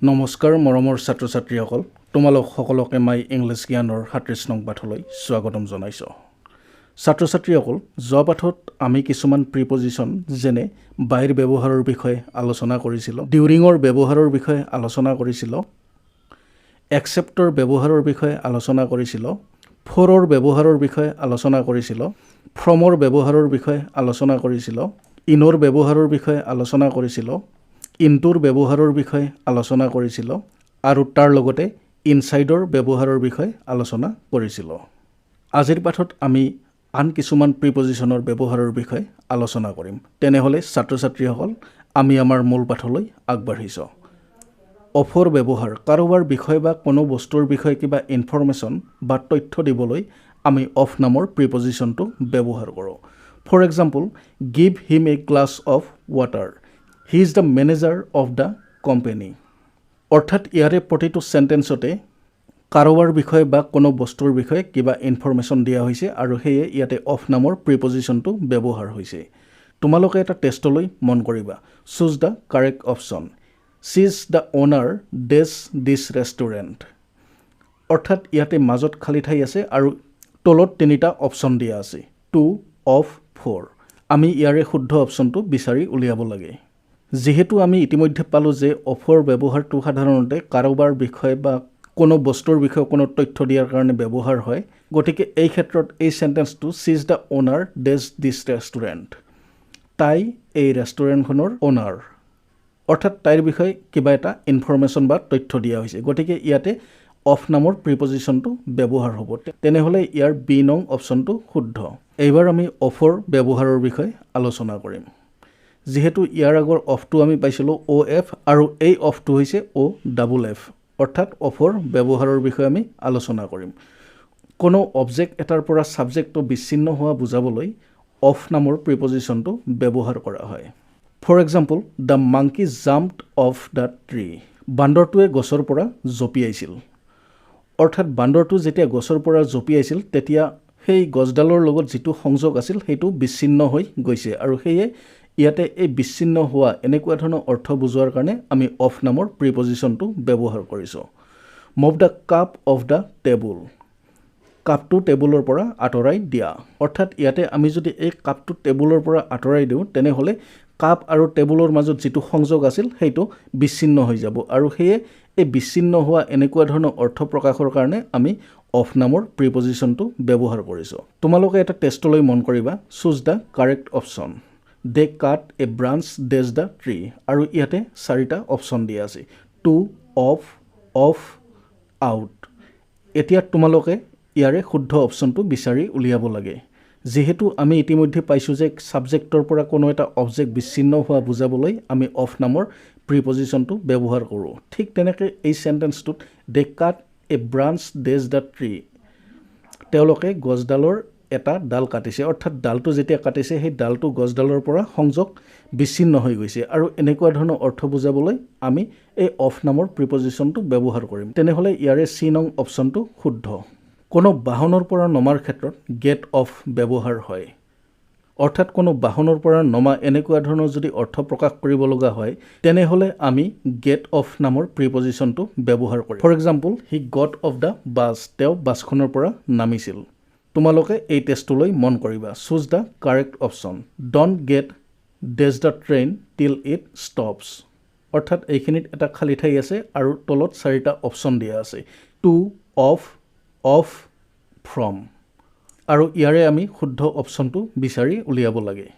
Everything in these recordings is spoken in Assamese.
নমস্কাৰ মৰমৰ ছাত্ৰ ছাত্ৰীসকল তোমালোক সকলোকে মাই ইংলিছ জ্ঞানৰ ৩৭ নং পাঠলৈ স্বাগতম জনাইছো ছাত্ৰ ছাত্ৰীসকল যোৱা পাঠত আমি কিছুমান প্ৰিপজিশন যেনে বাইৰ ব্যৱহাৰৰ বিষয়ে আলোচনা কৰিছিল ডিউৰিঙৰ ব্যৱহাৰৰ বিষয়ে আলোচনা কৰিছিল এক্সেপ্টৰ ব্যৱহাৰৰ বিষয়ে আলোচনা কৰিছিল ফৰৰ ব্যৱহাৰৰ বিষয়ে আলোচনা কৰিছিল ফ্ৰমৰ ব্যৱহাৰৰ বিষয়ে আলোচনা কৰিছিল ইনৰ ব্যৱহাৰৰ বিষয়ে আলোচনা কৰিছিল ইনটোৰ ব্যৱহাৰৰ বিষয়ে আলোচনা কৰিছিল আৰু তাৰ লগতে ইনসাইডৰ ব্যৱহাৰৰ বিষয়ে আলোচনা কৰিছিল আজিৰ পাঠত আমি আন কিছুমান প্ৰিপজিশনৰ ব্যৱহাৰৰ বিষয়ে আলোচনা কৰিম তেনেহলে ছাত্ৰ ছাত্ৰীসকল আমি আমাৰ মূল পাঠলৈ আগবাঢ়িছো অফৰ ব্যৱহাৰ কাৰোবাৰ বিষয়ে বা কোনো বস্তুৰ বিষয়ে কিবা ইনফৰমেশন বা তথ্য দিবলৈ আমি অফ নামৰ প্ৰিপজিশনটো ব্যৱহাৰ কৰো for example give him a glass of water He is the manager of the company. অৰ্থাৎ ইয়াৰে প্ৰতিটো সেন্টেন্সতে কাৰোবাৰ বিষয়ে বা কোনো বস্তুৰ বিষয়ে কিবা ইনফৰমেশন দিয়া হৈছে আৰু হেয়ে ইয়াতে অফ নামৰ প্ৰিপজিশনটো ব্যৱহাৰ হৈছে তোমালোকে এটা টেষ্টলৈ মন কৰিবা choose the correct option She is the owner this restaurant অৰ্থাৎ ইয়াতে মাজত খালি ঠাই আছে আৰু তলত তিনিটা অপচন দিয়া আছে 2 of 4 আমি ইয়াৰে শুদ্ধ অপচনটো বিচাৰি উলিয়াব লাগে যেহেতু আমি ইতিমধ্যে পালো যে অফৰ ব্যৱহাৰটো সাধাৰণতে কাৰোবাৰ বিষয়ে বা কোনো বস্তুৰ বিষয়ে কোনো তথ্য দিয়াৰ কাৰণে ব্যৱহাৰ হয় গতিকে এই ক্ষেত্ৰত এই সেন্টেন্সটো she is the owner this restaurant তাই এই ৰেষ্টুৰেণ্টখনৰ ওনাৰ অৰ্থাৎ তাইৰ বিষয়ে কিবা এটা ইনফৰমেশন বা তথ্য দিয়া হৈছে গতিকে ইয়াতে অফ নামৰ প্ৰিপজিশনটো ব্যৱহাৰ হ'ব তেনেহলে ইয়াৰ বি নং অপচনটো শুদ্ধ এইবাৰ আমি অফৰ ব্যৱহাৰৰ বিষয়ে আলোচনা কৰিম যেহেতু ইয়াৰ আগৰ অফটো আমি পাইছিলো OF আৰু এই অফটো হৈছে OFF অৰ্থাৎ অফৰ ব্যৱহাৰৰ বিষয়ে আমি আলোচনা কৰিম কোনো অবজেক্ট এটাৰ পৰা সাবজেক্টটো বিচ্ছিন্ন হোৱা বুজাবলৈ অফ নামৰ প্ৰিপজিশনটো ব্যৱহাৰ কৰা হয় for example the monkey jumped off the tree বান্দৰটোৱে গছৰ পৰা জঁপিয়াইছিল অৰ্থাৎ বান্দৰটো যেতিয়া গছৰ পৰা জঁপিয়াইছিল তেতিয়া সেই গছডালৰ লগত যেটো সংযোগ আছিল সেইটো বিচ্ছিন্ন হৈ গৈছে আৰু হেয়ে ইয়াতে এই বিচ্ছিন্ন হোৱা এনেকুৱা ধৰণৰ অৰ্থ বুজোৱাৰ কাৰণে আমি অফ নামৰ প্ৰিপজিশনটো ব্যৱহাৰ কৰিছো move the cup off the table কাপটো টেবুলৰ পৰা আঁতৰাই দিয়া অৰ্থাৎ ইয়াতে আমি যদি এই কাপটো টেবুলৰ পৰা আঁতৰাই দিওঁ তেনেহলে কাপ আৰু টেবুলৰ মাজত যেটো সংযোগ আছিল সেইটো বিচ্ছিন্ন হৈ যাব আৰু হেয়ে এই বিচ্ছিন্ন হোৱা এনেকুৱা ধৰণৰ অৰ্থ প্ৰকাশৰ কাৰণে আমি অফ নামৰ প্ৰিপজিশনটো ব্যৱহাৰ কৰিছো তোমালোকে এটা টেষ্টলৈ মন কৰিবা choose the correct option They cut a branch that's the tree আৰু ইয়াতে চাৰিটা অপচন দিয়া আছে 2 off out এতিয়া তোমালোকে ইয়াৰে শুদ্ধ অপচনটো বিচাৰি উলিয়াব লাগে যেহেতু আমি ইতিমধ্যে পাইছো যে সাবজেক্টৰ পৰা কোনো এটা অবজেক্ট বিচ্ছিন্ন হোৱা বুজাবলৈ আমি অফ নামৰ প্ৰিপজিশনটো ব্যৱহাৰ কৰো ঠিক তেনেকৈ এই সেন্টেন্সটোত they cut a branch that's the tree তেওঁলোকে গছডালৰ এটা ডাল কাটিছে অৰ্থাৎ ডালটো যেতিয়া কাটিছে সেই ডালটো গছডালৰ পৰা সংযোগ বিচ্ছিন্ন হৈ গৈছে আৰু এনেকুৱা ধৰণৰ অৰ্থ বুজাবলৈ আমি এই অফ নামৰ প্ৰিপজিশনটো ব্যৱহাৰ কৰিম তেনেহলে ইয়াৰে সি নং অপচনটো শুদ্ধ কোনো বাহনৰ পৰা নমাৰ ক্ষেত্ৰত গেট অফ ব্যৱহাৰ হয় অৰ্থাৎ কোনো বাহনৰ পৰা নমা এনেকুৱা ধৰণৰ যদি অৰ্থ প্ৰকাশ কৰিব লগা হয় তেনেহলে আমি গেট অফ নামৰ প্ৰিপজিশনটো ব্যৱহাৰ কৰিম for example he got off the bus তেওঁ বাছখনৰ পৰা নামিছিল তোমালোকে এই টেষ্টলৈ মন কৰিবা choose the correct option don't get dash the train till it stops অৰ্থাৎ এইখিনিত এটা খালি ঠাই আছে আৰু তলত চাৰিটা অপচন দিয়া আছে 2 অফ ফ্ৰম আৰু ইয়াৰে আমি শুদ্ধ অপচনটো বিচাৰি উলিয়াব লাগে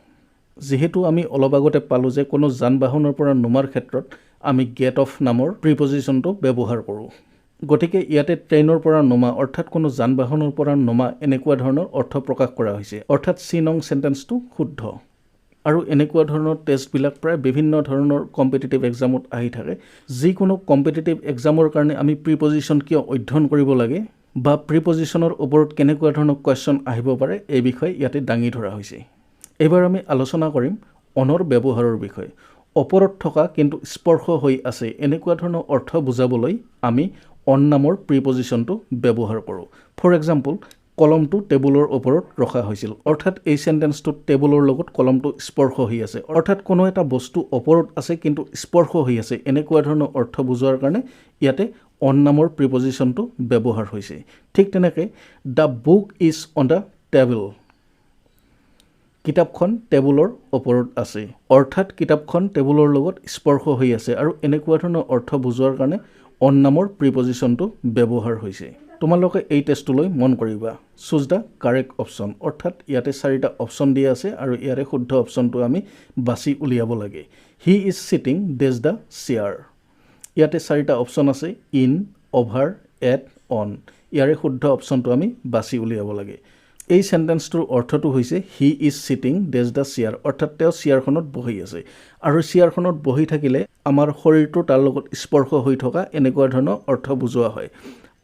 যেহেতু আমি অলপ আগতে পালো যে কোনো যান বাহনৰ পৰা নমাৰ ক্ষেত্ৰত আমি গেট অফ নামৰ প্ৰিপজিশনটো ব্যৱহাৰ কৰো গতিকে ইয়াতে ট্ৰেইনৰ পৰা নমা অৰ্থাৎ কোনো যান বাহনৰ পৰা নমা এনেকুৱা ধৰণৰ অৰ্থ প্ৰকাশ কৰা হৈছে অৰ্থাৎ সি নং সেন্টেন্সটো শুদ্ধ আৰু এনেকুৱা ধৰণৰ টেষ্টবিলাক প্ৰায় বিভিন্ন ধৰণৰ কম্পিটিটিভ এক্সামত আহি থাকে যিকোনো কম্পিটিটিভ এক্সামৰ কাৰণে আমি প্ৰিপজিশন কিয় অধ্যয়ন কৰিব লাগে বা প্ৰিপজিশনৰ ওপৰত কেনেকুৱা ধৰণৰ কোৱেশ্চন আহিব পাৰে এই বিষয়ে ইয়াতে দাঙি ধৰা হৈছে এবাৰ আমি আলোচনা কৰিম অনৰ ব্যৱহাৰৰ বিষয়ে ওপৰত থকা কিন্তু স্পৰ্শ হৈ আছে এনেকুৱা ধৰণৰ অৰ্থ বুজাবলৈ আমি অন নামৰ প্ৰিপজিশনটো ব্যৱহাৰ কৰো ফৰ এক্সাম্পল কলমটো টেবুলৰ ওপৰত ৰখা হৈছিল অৰ্থাৎ এই সেন্টেন্সটো টেবুলৰ লগত কলমটো স্পৰ্শ হৈ আছে অৰ্থাৎ কোনো এটা বস্তু ওপৰত আছে কিন্তু স্পৰ্শ হৈ আছে এনেকুৱা ধৰণৰ অৰ্থ বুজোৱাৰ কাৰণে ইয়াতে অন নামৰ প্ৰিপজিশনটো ব্যৱহাৰ হৈছে ঠিক তেনেকৈ the book is on the table কিতাপখন টেবুলৰ ওপৰত আছে অৰ্থাৎ কিতাপখন টেবুলৰ লগত স্পৰ্শ হৈ আছে আৰু এনেকুৱা ধৰণৰ অৰ্থ বুজোৱাৰ কাৰণে অন নামৰ প্ৰিপজিশনটো ব্যৱহাৰ হৈছে তোমালোকে এই টেষ্টলৈ মন কৰিবা চুজ দ্য কাৰেক্ট অপশ্যন অৰ্থাৎ ইয়াতে চাৰিটা অপশ্যন দিয়া আছে আৰু ইয়াৰে শুদ্ধ অপশ্যনটো আমি বাছি উলিয়াব লাগে he is sitting dash the chair ইয়াতে চাৰিটা অপশ্যন আছে ইন অভাৰ এট অন ইয়াৰে শুদ্ধ অপশ্যনটো আমি বাছি উলিয়াব লাগে এই সেন্টেন্সটোৰ অৰ্থটো হৈছে he is sitting dash the chair অৰ্থাৎ তেওঁ চেয়াৰখনত বহি আছে আৰু চেয়াৰখনত বহি থাকিলে আমাৰ শৰীৰটো তাৰ লগত স্পৰ্শ হৈ থকা এনেকুৱা ধৰণৰ অৰ্থ বুজোৱা হয়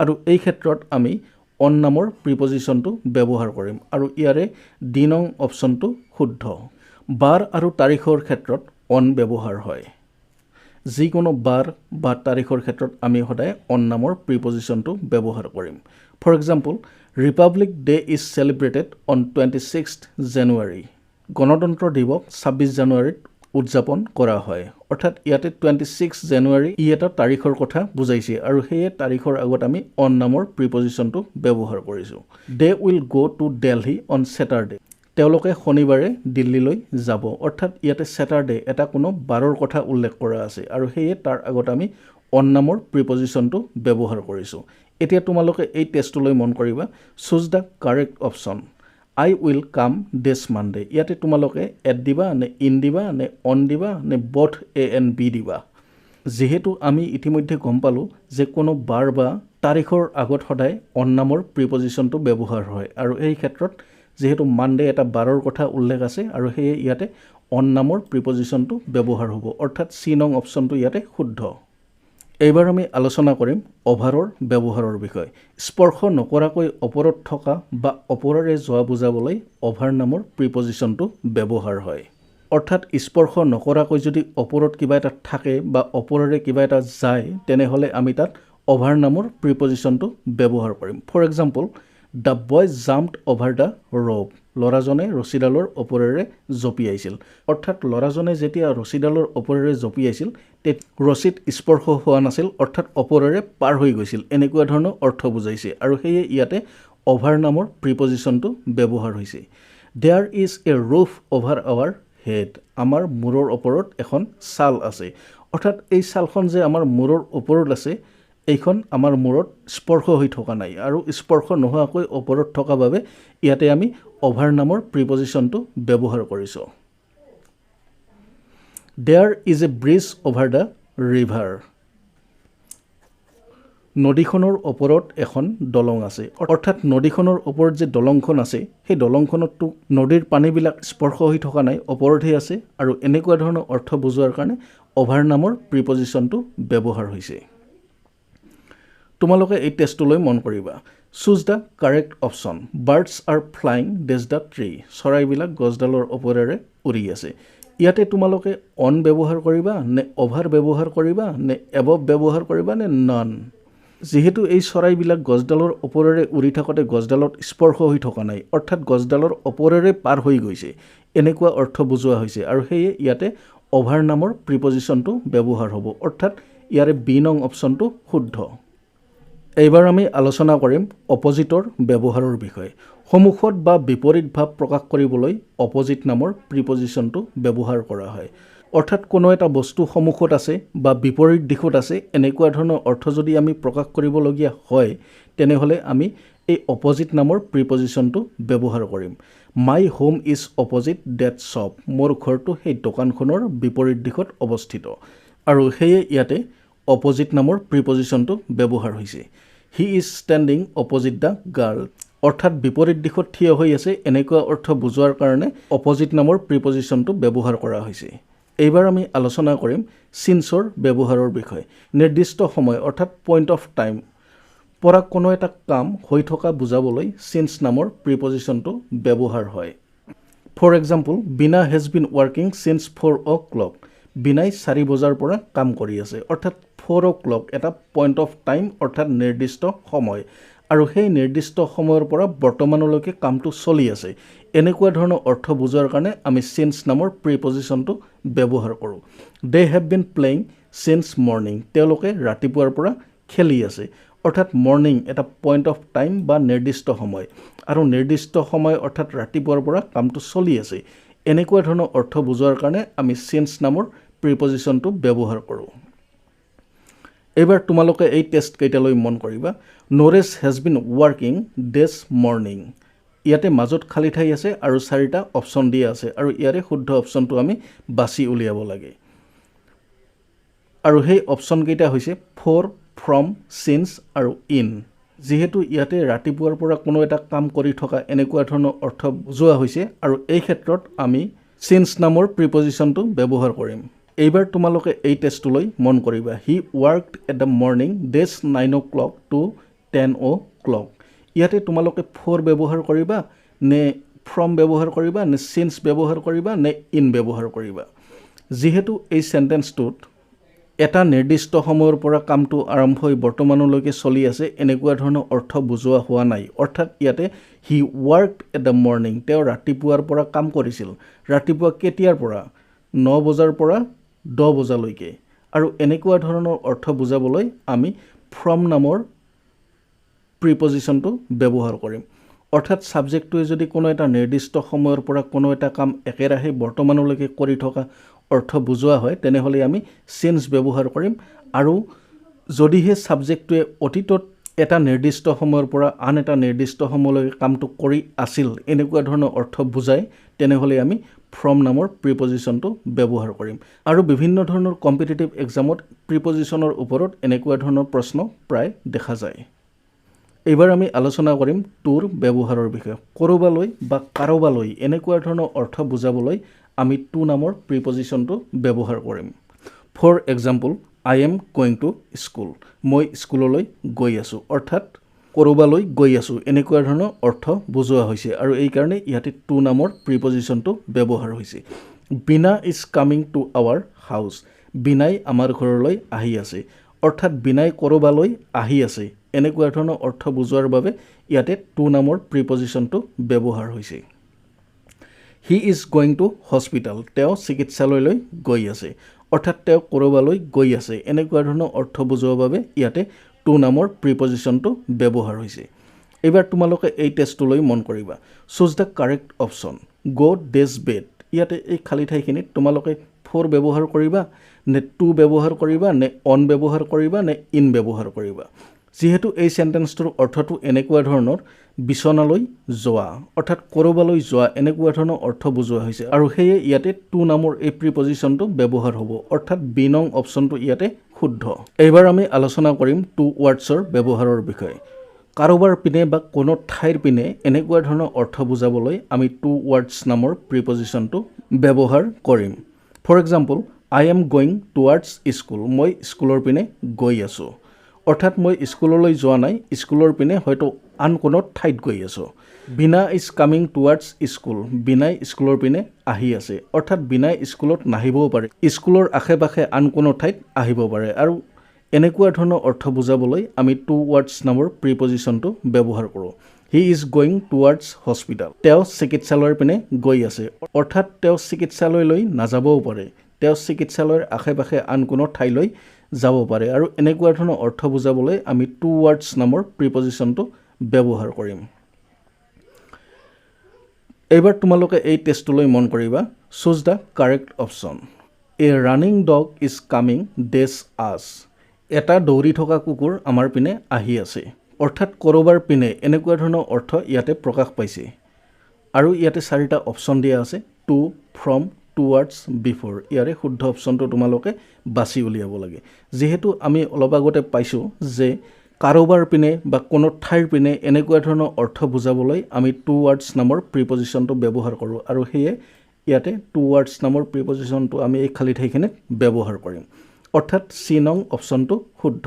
আৰু এই ক্ষেত্ৰত আমি অন নামৰ প্ৰিপজিশনটো ব্যৱহাৰ কৰিম আৰু ইয়াৰে ডি নং অপশ্যনটো শুদ্ধ বাৰ আৰু তাৰিখৰ ক্ষেত্ৰত অন ব্যৱহাৰ হয় যিকোনো বাৰ বা তাৰিখৰ ক্ষেত্ৰত আমি সদায় অন নামৰ প্ৰিপজিশনটো ব্যৱহাৰ কৰিম for example republic day is celebrated on 26th January গণতন্ত্ৰ দিৱস 26 জানুৱাৰীত উদযাপন কৰা হয় অৰ্থাৎ ইয়াতে 26 জানুৱাৰী ই এটা তাৰিখৰ কথা বুজাইছে আৰু সেই তাৰিখৰ আগত আমি অন নামৰ প্ৰিপজিশনটো ব্যৱহাৰ কৰিছোঁ they will go' to Delhi on Saturday তেওঁলোকে শনিবাৰে দিল্লীলৈ যাব অৰ্থাৎ ইয়াতে স্যাটাৰডে এটা কোনো বাৰৰ কথা উল্লেখ কৰা আছে আৰু সেয়ে তাৰ আগত আমি অন নামৰ প্ৰিপজিশনটো ব্যৱহাৰ কৰিছোঁ এতিয়া তোমালোকে এই টেষ্টলৈ মন কৰিবা choose the correct option I will come this Monday ইয়াতে তোমালোকে এড দিবা নে ইন দিবা নে অন দিবা নে বথ এ এন বি দিবা যেহেতু আমি ইতিমধ্যে গম পালোঁ যে কোনো বাৰ বা তাৰিখৰ আগত সদায় অন নামৰ প্ৰিপজিশনটো ব্যৱহাৰ হয় আৰু এই ক্ষেত্ৰত যেহেতু মানডে এটা বাৰৰ কথা উল্লেখ আছে আৰু সেয়ে ইয়াতে অন নামৰ প্ৰিপজিশনটো ব্যৱহাৰ হ'ব অৰ্থাৎ চি নং অপশ্যনটো ইয়াতে শুদ্ধ এইবাৰ আমি আলোচনা কৰিম অভাৰৰ ব্যৱহাৰৰ বিষয়ে স্পৰ্শ নকৰাকৈ ওপৰত থকা বা ওপৰেৰে যোৱা বুজাবলৈ অভাৰ নামৰ প্ৰিপজিশনটো ব্যৱহাৰ হয় অৰ্থাৎ স্পৰ্শ নকৰাকৈ যদি ওপৰত কিবা এটা থাকে বা ওপৰেৰে কিবা এটা যায় তেনেহ'লে আমি তাত অভাৰ নামৰ প্ৰিপজিশনটো ব্যৱহাৰ কৰিম for example the boy jumped over the rope ল'ৰাজনে ৰছীডালৰ ওপৰেৰে জঁপিয়াইছিল অৰ্থাৎ ল'ৰাজনে যেতিয়া ৰছীডালৰ ওপৰেৰে জঁপিয়াইছিল ৰছীত স্পৰ্শ হোৱা নাছিল অৰ্থাৎ ওপৰেৰে পাৰ হৈ গৈছিল এনেকুৱা ধৰণৰ অৰ্থ বুজাইছে আৰু সেয়ে ইয়াতে অভাৰ নামৰ প্ৰিপজিশনটো ব্যৱহাৰ হৈছে there is a roof over our head আমাৰ মূৰৰ ওপৰত এখন ছাল আছে অৰ্থাৎ এই ছালখন যে আমাৰ মূৰৰ ওপৰত আছে এইখন আমাৰ মূৰত স্পৰ্শ হৈ থকা নাই আৰু স্পৰ্শ নোহোৱাকৈ ওপৰত থকা বাবে ইয়াতে আমি অভাৰ নামৰ প্ৰিপজিশনটো ব্যৱহাৰ কৰিছোঁ there is a bridge over the river নদীখনৰ ওপৰত এখন দলং আছে অৰ্থাৎ নদীখনৰ ওপৰত যে দলংখন আছে সেই দলংখনততো নদীৰ পানীবিলাক স্পৰ্শ হৈ থকা নাই ওপৰতহে আছে আৰু এনেকুৱা ধৰণৰ অৰ্থ বুজোৱাৰ কাৰণে অভাৰ নামৰ প্ৰিপজিশনটো ব্যৱহাৰ হৈছে তোমালোকে এই টেষ্টলৈ মন কৰিবা choose the correct option birds R flying days the tree চৰাইবিলাক গছডালৰ ওপৰেৰে উৰি আছে ইয়াতে তোমালোকে অন ব্যৱহাৰ কৰিবা নে অভাৰ ব্যৱহাৰ কৰিবা নে এবভ ব্যৱহাৰ কৰিবা নে নন যিহেতু এই চৰাইবিলাক গছডালৰ ওপৰেৰে উৰি থাকোঁতে গছডালত স্পৰ্শ হৈ থকা নাই অৰ্থাৎ গছডালৰ ওপৰেৰে পাৰ হৈ গৈছে এনেকুৱা অৰ্থ বুজোৱা হৈছে আৰু সেয়ে ইয়াতে অভাৰ নামৰ প্ৰিপজিশনটো ব্যৱহাৰ হ'ব অৰ্থাৎ ইয়াৰে বি নং অপশ্যনটো শুদ্ধ এইবাৰ আমি আলোচনা কৰিম অপজিটৰ ব্যৱহাৰৰ বিষয়ে সন্মুখত বা বিপৰীত ভাৱ প্ৰকাশ কৰিবলৈ অপজিট নামৰ প্ৰিপজিশনটো ব্যৱহাৰ কৰা হয় অৰ্থাৎ কোনো এটা বস্তু সন্মুখত আছে বা বিপৰীত দিশত আছে এনেকুৱা ধৰণৰ অৰ্থ যদি আমি প্ৰকাশ কৰিবলগীয়া হয় তেনেহ'লে আমি এই অপজিট নামৰ প্ৰিপজিশনটো ব্যৱহাৰ কৰিম my home is opposite that shop মোৰ ঘৰটো সেই দোকানখনৰ বিপৰীত দিশত অৱস্থিত আৰু সেয়ে ইয়াতে অপজিট নামৰ প্ৰিপজিশনটো ব্যৱহাৰ হৈছে he is standing opposite the girl অৰ্থাৎ বিপৰীত দিশত থিয় হৈ আছে এনেকুৱা অৰ্থ বুজোৱাৰ কাৰণে অপজিট নামৰ প্ৰিপজিশনটো ব্যৱহাৰ কৰা হৈছে এইবাৰ আমি আলোচনা কৰিম সিন্সৰ ব্যৱহাৰৰ বিষয়ে নিৰ্দিষ্ট সময় অৰ্থাৎ পইণ্ট অফ টাইম পৰা কোনো এটা কাম হৈ থকা বুজাবলৈ সিন্স নামৰ প্ৰিপজিশনটো ব্যৱহাৰ হয় ফৰ এক্সাম্পল বিনা has been working since 4 o'clock বিনাই 4 বজাৰ পৰা কাম কৰি আছে অৰ্থাৎ 4 o'clock এটা পইণ্ট অফ টাইম অৰ্থাৎ নিৰ্দিষ্ট সময় আৰু সেই নিৰ্দিষ্ট সময়ৰ পৰা বৰ্তমানলৈকে কামটো চলি আছে এনেকুৱা ধৰণৰ অৰ্থ বুজোৱাৰ কাৰণে আমি since নামৰ প্ৰিপজিশ্যনটো ব্যৱহাৰ কৰোঁ they have been playing since morning তেওঁলোকে ৰাতিপুৱাৰ পৰা খেলি আছে অৰ্থাৎ মৰ্নিং এটা পইণ্ট অফ টাইম বা নিৰ্দিষ্ট সময় আৰু নিৰ্দিষ্ট সময় অৰ্থাৎ ৰাতিপুৱাৰ পৰা কামটো চলি আছে এনেকুৱা ধৰণৰ অৰ্থ বুজোৱাৰ কাৰণে আমি since নামৰ প্ৰিপজিশ্যনটো ব্যৱহাৰ কৰোঁ এবাৰ তোমালোকে এই টেষ্ট কেইটালৈ মন কৰিবা Naresh has been working this morning ইয়াতে মাজত খালী ঠাই আছে আৰু চাৰিটা অপশ্যন দিয়া আছে আৰু ইয়াৰে শুদ্ধ অপশ্যনটো আমি বাছি উলিয়াব লাগে আৰু সেই অপশ্যন কেইটা হৈছে ফৰ ফ্ৰম সিন্স আৰু ইন যেহেতু ইয়াতে ৰাতিপুৱাৰ পৰা কোনো এটা কাম কৰি থকা এনেকুৱা ধৰণৰ অৰ্থ বুজোৱা হৈছে আৰু এই ক্ষেত্ৰত আমি সিন্স নামৰ প্ৰিপজিশ্যনটো ব্যৱহাৰ কৰিম এইবাৰ তোমালোকে এই টেষ্টটোলৈ মন কৰিবা he worked at the morning dash 9 o'clock to 10 o'clock ইয়াতে তোমালোকে ফৰ ব্যৱহাৰ কৰিবা নে ফ্ৰম ব্যৱহাৰ কৰিবা নে সিন্স ব্যৱহাৰ কৰিবা নে ইন ব্যৱহাৰ কৰিবা যেহেতু এই সেন্টেন্সটোত এটা নিৰ্দিষ্ট সময়ৰ পৰা কামটো আৰম্ভ হৈ বৰ্তমানলৈকে চলি আছে এনেকুৱা ধৰণৰ অৰ্থ বুজোৱা হোৱা নাই অৰ্থাৎ ইয়াতে হি ৱৰ্কড এট দ্য মৰ্নিং তেওঁ ৰাতিপুৱাৰ পৰা কাম কৰিছিল ৰাতিপুৱা কেতিয়াৰ পৰা 9 বজাৰ পৰা 10 বজালৈকে আৰু এনেকুৱা ধৰণৰ অৰ্থ বুজাবলৈ আমি ফ্ৰম নামৰ প্ৰিপজিশ্যনটো ব্যৱহাৰ কৰিম অৰ্থাৎ সাবজেক্টটোৱে যদি কোনো এটা নিৰ্দিষ্ট সময়ৰ পৰা কোনো এটা কাম একেৰাহে বৰ্তমানলৈকে কৰি থকা অৰ্থ বুজোৱা হয় তেনেহ'লে আমি সিন্স ব্যৱহাৰ কৰিম আৰু যদিহে সাবজেক্টটোৱে অতীতত এটা নিৰ্দিষ্ট সময়ৰ পৰা আন এটা নিৰ্দিষ্ট সময়লৈকে কামটো কৰি আছিল এনেকুৱা ধৰণৰ অৰ্থ বুজায় তেনেহ'লে আমি ফ্ৰম নামৰ প্ৰিপজিশ্যনটো ব্যৱহাৰ কৰিম আৰু বিভিন্ন ধৰণৰ কম্পিটিটিভ এক্সামত প্ৰিপজিশ্যনৰ ওপৰত এনেকুৱা ধৰণৰ প্ৰশ্ন প্ৰায় দেখা যায় এইবাৰ আমি আলোচনা কৰিম টুৰ ব্যৱহাৰৰ বিষয়ে কৰবালৈ বা কাৰোবালৈ এনেকুৱা ধৰণৰ অৰ্থ বুজাবলৈ আমি টু নামৰ প্ৰিপজিশ্যনটো ব্যৱহাৰ কৰিম for example I am going to school মই স্কুললৈ গৈ আছোঁ অৰ্থাৎ কৰবালৈ গৈ আছোঁ এনেকুৱা ধৰণৰ অৰ্থ বুজোৱা হৈছে আৰু এই কাৰণে ইয়াতে টু নামৰ প্ৰিপজিশ্যনটো ব্যৱহাৰ হৈছে Bina is coming to our house বিনাই আমাৰ ঘৰলৈ আহি আছে অৰ্থাৎ বিনাই কৰবালৈ আহি আছে এনেকুৱা ধৰণৰ অৰ্থ বুজোৱাৰ বাবে ইয়াতে টু নামৰ প্ৰিপজিশ্যনটো ব্যৱহাৰ হৈছে he is going to hospital তেওঁ চিকিৎসালয়লৈ গৈ আছে অৰ্থাৎ তেওঁ কৰবালৈ গৈ আছে এনেকুৱা ধৰণৰ অৰ্থ বুজোৱাৰ বাবে ইয়াতে টু নামৰ প্ৰিপজিশ্যনটো ব্যৱহাৰ হৈছে এইবাৰ তোমালোকে এই টেষ্টটোলৈ মন কৰিবা choose the correct option go days bed ইয়াতে এই খালী ঠাইখিনিত তোমালোকে ফৰ ব্যৱহাৰ কৰিবা নে টু ব্যৱহাৰ কৰিবা নে অন ব্যৱহাৰ কৰিবা নে ইন ব্যৱহাৰ কৰিবা যেহেতু এই সেন্টেন্সটোৰ অৰ্থটো এনেকুৱা ধৰণৰ বিছনালৈ যোৱা অৰ্থাৎ কৰবালৈ যোৱা এনেকুৱা ধৰণৰ অৰ্থ বুজোৱা হৈছে আৰু সেয়ে ইয়াতে টু নামৰ এই প্ৰিপজিশ্যনটো ব্যৱহাৰ হ'ব অৰ্থাৎ বি নং অপশ্যনটো ইয়াতে শুদ্ধ এইবাৰ আমি আলোচনা কৰিম টু ৱৰ্ডছৰ ব্যৱহাৰৰ বিষয়ে কাৰোবাৰ পিনে বা কোনো ঠাইৰ পিনে এনেকুৱা ধৰণৰ অৰ্থ বুজাবলৈ আমি টু ৱৰ্ডছ নামৰ প্ৰিপজিশ্যনটো ব্যৱহাৰ কৰিম for example I am going towards school মই স্কুলৰ পিনে গৈ আছোঁ অৰ্থাৎ মই স্কুললৈ যোৱা নাই স্কুলৰ পিনে হয়তো আন কোনো ঠাইত গৈ আছোঁ বিনা ইজ কামিং টুৱাৰ্ডছ স্কুল বিনাই স্কুলৰ পিনে আহি আছে অৰ্থাৎ বিনাই স্কুলত নাহিবও পাৰে স্কুলৰ আশে পাশে আন কোনো ঠাইত আহিব পাৰে আৰু এনেকুৱা ধৰণৰ অৰ্থ বুজাবলৈ আমি টু ৱৰ্ডছ নামৰ প্ৰিপজিশ্যনটো ব্যৱহাৰ কৰোঁ he is going towards hospital তেওঁ চিকিৎসালয়ৰ পিনে গৈ আছে অৰ্থাৎ তেওঁ চিকিৎসালয়লৈ নাযাবও পাৰে তেওঁ চিকিৎসালয়ৰ আশে পাশে আন কোনো ঠাইলৈ যাব পাৰে আৰু এনেকুৱা ধৰণৰ অৰ্থ বুজাবলৈ আমি টু ৱৰ্ডছ নামৰ প্ৰিপজিশ্যনটো ব্যৱহাৰ কৰিম এইবাৰ তোমালোকে এই টেষ্টটোলৈ মন কৰিবা choose the correct option a running dog is coming dash আছ এটা দৌৰি থকা কুকুৰ আমাৰ পিনে আহি আছে অৰ্থাৎ কৰবাৰ পিনে এনেকুৱা ধৰণৰ অৰ্থ ইয়াতে প্ৰকাশ পাইছে আৰু ইয়াতে চাৰিটা অপশ্যন দিয়া আছে টু ফ্ৰম টুৱাৰ্ডছ বিফৰ ইয়াৰে শুদ্ধ অপশ্যনটো তোমালোকে বাছি উলিয়াব লাগে যেহেতু আমি অলপ আগতে পাইছোঁ যে কাৰোবাৰ পিনে বা কোনো ঠাইৰ পিনে এনেকুৱা ধৰণৰ অৰ্থ বুজাবলৈ আমি টু ৱৰ্ডছ নামৰ প্ৰিপজিশ্যনটো ব্যৱহাৰ কৰোঁ আৰু সেয়ে ইয়াতে টু ৱৰ্ডছ নামৰ প্ৰিপজিশ্যনটো আমি এই খালী ঠাইখিনিত ব্যৱহাৰ কৰিম অৰ্থাৎ চি নং অপশ্যনটো শুদ্ধ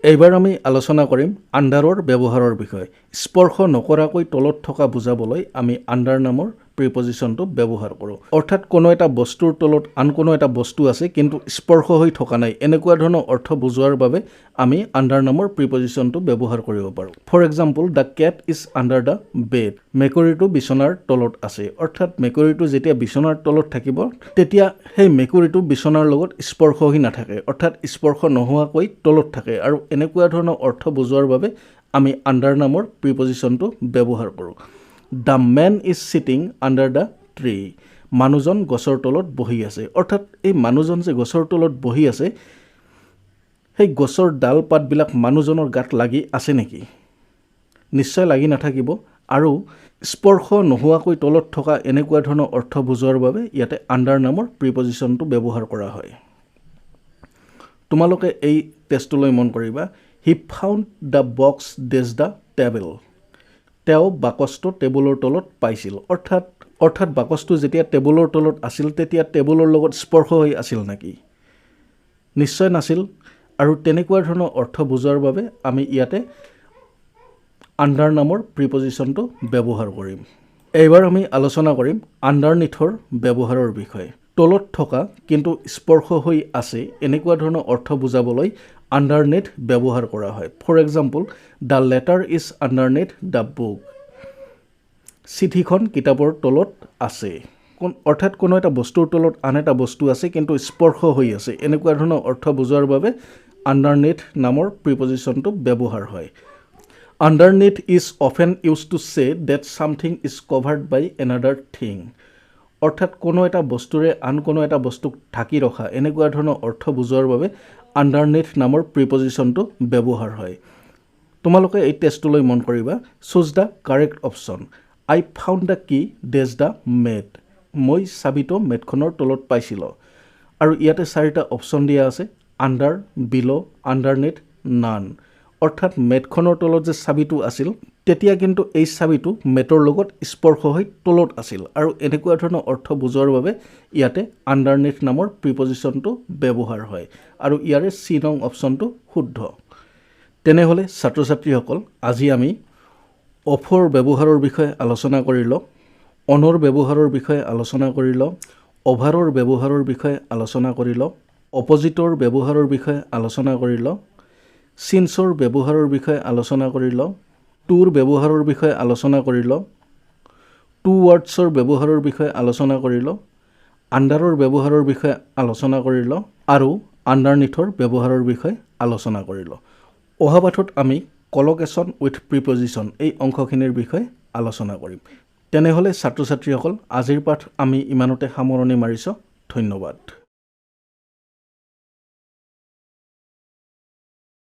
এইবাৰ আমি আলোচনা কৰিম আণ্ডাৰৰ ব্যৱহাৰৰ বিষয়ে স্পৰ্শ নকৰাকৈ তলত থকা বুজাবলৈ আমি আণ্ডাৰ নামৰ প্ৰিপজিশ্যনটো ব্যৱহাৰ কৰোঁ অৰ্থাৎ কোনো এটা বস্তুৰ তলত আন কোনো এটা বস্তু আছে কিন্তু স্পৰ্শ হৈ থকা নাই এনেকুৱা ধৰণৰ অৰ্থ বুজোৱাৰ বাবে আমি আণ্ডাৰ নামৰ প্ৰিপজিশ্যনটো ব্যৱহাৰ কৰিব পাৰোঁ for example the cat is under the bed মেকুৰীটো বিচনাৰ তলত আছে অৰ্থাৎ মেকুৰীটো যেতিয়া বিচনাৰ তলত থাকিব তেতিয়া সেই মেকুৰীটো বিচনাৰ লগত স্পৰ্শ হৈ নাথাকে অৰ্থাৎ স্পৰ্শ নোহোৱাকৈ তলত থাকে আৰু এনেকুৱা ধৰণৰ অৰ্থ বুজোৱাৰ বাবে আমি আণ্ডাৰ নামৰ প্ৰিপজিশ্যনটো ব্যৱহাৰ কৰোঁ the man is sitting under the tree মানুহজন গছৰ তলত বহি আছে অৰ্থাৎ এই মানুহজন যে গছৰ তলত বহি আছে সেই গছৰ ডাল পাতবিলাক মানুহজনৰ গাত লাগি আছে নেকি নিশ্চয় লাগি নাথাকিব আৰু স্পৰ্শ নোহোৱাকৈ তলত থকা এনেকুৱা ধৰণৰ অৰ্থ বুজোৱাৰ বাবে ইয়াতে আণ্ডাৰ নামৰ প্ৰিপজিশ্যনটো ব্যৱহাৰ কৰা হয় তোমালোকে এই টেষ্টটোলৈ মন কৰিবা he found the box dash the table তেওঁ বাকচটো টেবুলৰ তলত পাইছিল অৰ্থাৎ বাকচটো যেতিয়া টেবুলৰ তলত আছিল তেতিয়া টেবুলৰ লগত স্পৰ্শ হৈ আছিল নেকি নিশ্চয় নাছিল আৰু তেনেকুৱা ধৰণৰ অৰ্থ বুজোৱাৰ বাবে আমি ইয়াতে আণ্ডাৰ নামৰ প্ৰিপজিশ্যনটো ব্যৱহাৰ কৰিম এইবাৰ আমি আলোচনা কৰিম আণ্ডাৰনিথৰ ব্যৱহাৰৰ বিষয়ে তলত থকা কিন্তু স্পৰ্শ হৈ আছে এনেকুৱা ধৰণৰ অৰ্থ বুজাবলৈ আণ্ডাৰনেথ ব্যৱহাৰ কৰা হয় for example the letter is underneath the book চিঠিখন কিতাপৰ তলত আছে অৰ্থাৎ কোনো এটা বস্তুৰ তলত আন এটা বস্তু আছে কিন্তু স্পৰ্শ হৈ আছে এনেকুৱা ধৰণৰ অৰ্থ বুজোৱাৰ বাবে আণ্ডাৰনেথ নামৰ প্ৰিপজিশ্যনটো ব্যৱহাৰ হয় underneath is often use to say that something is covered by another thing অৰ্থাৎ কোনো এটা বস্তুৰে আন কোনো এটা বস্তুক ঢাকি ৰখা এনেকুৱা ধৰণৰ অৰ্থ বুজোৱাৰ বাবে আণ্ডাৰনেথ নামৰ প্ৰিপজিশ্যনটো ব্যৱহাৰ হয় তোমালোকে এই টেষ্টটোলৈ মন কৰিবা choose the correct option I found the কি ডেজ দ্য মেট মই চাবিটো মেটখনৰ তলত পাইছিলোঁ আৰু ইয়াতে 4টা অপশ্যন দিয়া আছে আণ্ডাৰ বিল' আণ্ডাৰনেথ নান অৰ্থাৎ মেটখনৰ তলত যে চাবিটো আছিল তেতিয়া কিন্তু এই চাবিটো মেটৰ লগত স্পৰ্শ হৈ তলত আছিল আৰু এনেকুৱা ধৰণৰ অৰ্থ বুজোৱাৰ বাবে ইয়াতে আণ্ডাৰনেথ নামৰ প্ৰিপজিশ্যনটো ব্যৱহাৰ হয় আৰু ইয়াৰে চি নং অপশ্যনটো শুদ্ধ তেনেহ'লে ছাত্ৰ ছাত্ৰীসকল আজি আমি অফৰ ব্যৱহাৰৰ বিষয়ে আলোচনা কৰিলোঁ অনৰ ব্যৱহাৰৰ বিষয়ে আলোচনা কৰিলোঁ অভাৰৰ ব্যৱহাৰৰ বিষয়ে আলোচনা কৰিলোঁ অপজিটৰ ব্যৱহাৰৰ বিষয়ে আলোচনা কৰিলোঁ চিন্সৰ ব্যৱহাৰৰ বিষয়ে আলোচনা কৰিলোঁ টুৰ ব্যৱহাৰৰ বিষয়ে আলোচনা কৰিলোঁ টু ৱৰ্ডছৰ ব্যৱহাৰৰ বিষয়ে আলোচনা কৰিলোঁ আণ্ডাৰৰ ব্যৱহাৰৰ বিষয়ে আলোচনা কৰিলোঁ আৰু আণ্ডাৰনিথৰ ব্যৱহাৰৰ বিষয়ে আলোচনা কৰিলোঁ অহা পাঠত আমি কলকেশ্যন উইথ প্ৰিপজিশ্যন এই অংশখিনিৰ বিষয়ে আলোচনা কৰিম তেনেহ'লে ছাত্ৰ ছাত্ৰীসকল আজিৰ পাঠ আমি ইমানতে সামৰণি মাৰিছোঁ ধন্যবাদ